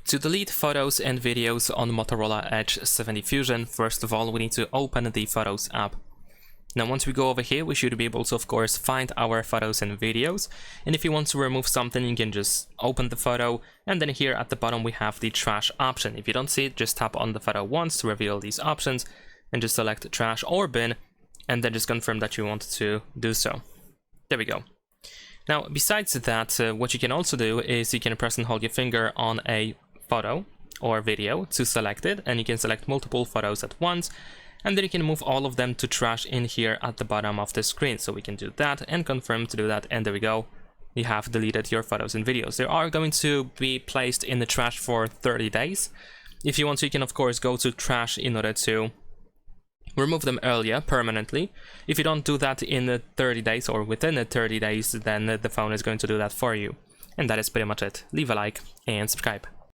To delete photos and videos on Motorola Edge 70 Fusion, first of all, we need to open the Photos app. Now, once we go over here, we should be able to, of course, find our photos and videos. And if you want to remove something, you can just open the photo. And then here at the bottom, we have the trash option. If you don't see it, just tap on the photo once to reveal these options and just select trash or bin, and then just confirm that you want to do so. There we go. Now, besides that, what you can also do is you can press and hold your finger on a photo or video to select it, and you can select multiple photos at once, and then you can move all of them to trash in here at the bottom of the screen. So we can do that and confirm to do that, and there we go. You have deleted your photos and videos. They are going to be placed in the trash for 30 days. If you want to, you can of course go to trash in order to remove them earlier permanently. If you don't do that in the 30 days or within the 30 days, then the phone is going to do that for you. And that is pretty much it. Leave a like and subscribe.